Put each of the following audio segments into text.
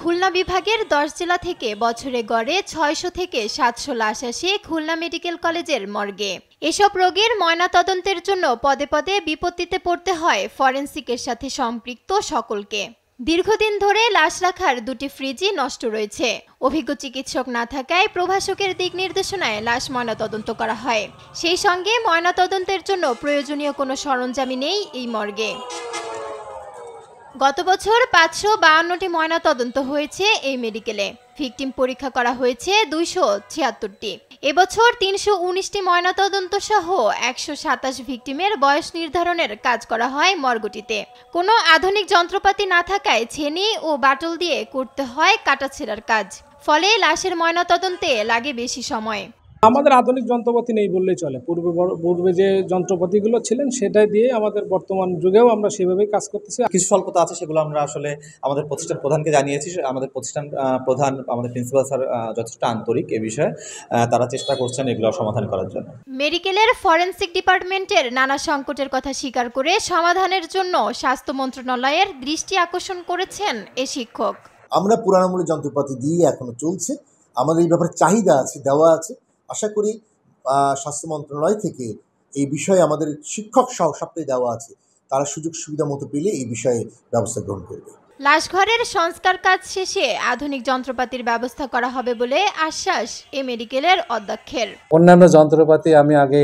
খুলনা বিভাগের 10 জেলা থেকে বছরে গড়ে 600 থেকে 700 লাশ আসে খুলনা মেডিকেল কলেজের মর্গে। এসব রোগীর ময়নাতদন্তের জন্য পদে পদে বিপত্তিতে পড়তে হয় ফরেনসিকের সাথে সম্পৃক্ত সকলকে। দীর্ঘদিন ধরে লাশ রাখার দুটি ফ্রিজই নষ্ট রয়েছে। অভিজ্ঞ চিকিৎসক না থাকায় প্রভাষকের দিক নির্দেশনায় লাশ ময়নাতদন্ত করা হয়। সেই সঙ্গে ময়নাতদন্তের জন্য প্রয়োজনীয় কোনো সরঞ্জামই নেই এই মর্গে। গত বছর 552টি ময়নাতদন্ত হয়েছে এই মেডিকেলে। ভিকটিম পরীক্ষা করা হয়েছে 276টি। এবছর 319টি ময়নাতদন্ত সহ 127 ভিকটিমের বয়স নির্ধারণের কাজ করা হয় মর্গটিতে। কোনো আধুনিক যন্ত্রপাতি না থাকায় ছেনি ও বাটল দিয়ে করতে হয় কাটাছেঁড়ার কাজ। ফলে লাশের ময়নাতদন্তে লাগে বেশি সময়। আমাদের আধুনিক যন্ত্রপাতি নেই বললেই চলে। পূর্বে যে যন্ত্রপাতিগুলো ছিলেন সেটাই দিয়ে আমাদের বর্তমান যুগেও আমরা সেভাবেই কাজ করতেছি। কিছু স্বল্পতা আছে, সেগুলো আমরা আসলে আমাদের প্রতিষ্ঠান প্রধানকে জানিয়েছি। আমাদের প্রতিষ্ঠান প্রধান, আমাদের প্রিন্সিপাল স্যার যথেষ্ট আন্তরিক এ বিষয়ে, তারা চেষ্টা করছেন এগুলো সমাধান করার জন্য। মেডিকেলের ফরেনসিক ডিপার্টমেন্টের নানা সংকটের কথা স্বীকার করে সমাধানের জন্য স্বাস্থ্য মন্ত্রণালয়ের দৃষ্টি আকর্ষণ করেছেন এ শিক্ষক। আমরা পুরানামূল্য যন্ত্রপাতি দিয়ে এখনো চলছে, আমাদের এই ব্যাপারে চাহিদা আছে, দেওয়া আছে। আশা করি স্বাস্থ্য মন্ত্রণালয় থেকে এই বিষয়ে আমাদের শিক্ষক সহ সবটাই দেওয়া আছে, তারা সুযোগ সুবিধা মতো পেলে এই বিষয়ে ব্যবস্থা গ্রহণ করবে। লাশঘরের সংস্কার কাজ শেষে আধুনিক যন্ত্রপাতির ব্যবস্থা করা হবে বলে আশ্বাস এ মেডিকেলের অধ্যক্ষের। অন্যান্য যন্ত্রপাতি আমি আগে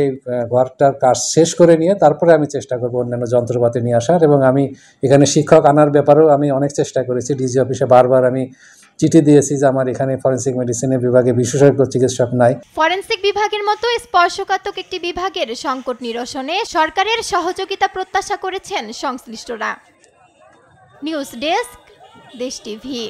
ঘরটার কাজ শেষ করে নিয়ে তারপরে আমি চেষ্টা করব অন্যান্য যন্ত্রপাতি নিয়ে আসার, এবং আমি এখানে শিক্ষক আনার ব্যাপারেও আমি অনেক চেষ্টা করেছি। ডিজি অফিসে বারবার আমি চিঠি দিয়েছি যে আমার এখানে ফরেনসিক মেডিসিনের বিভাগে বিশেষজ্ঞ চিকিৎসক নাই। ফরেনসিক বিভাগের মতো স্পর্শকাতর একটি বিভাগের সংকট নিরসনে সরকারের সহযোগিতা প্রত্যাশা করেছেন সংশ্লিষ্টরা। নিউজ ডেস্ক, দেশ টিভি।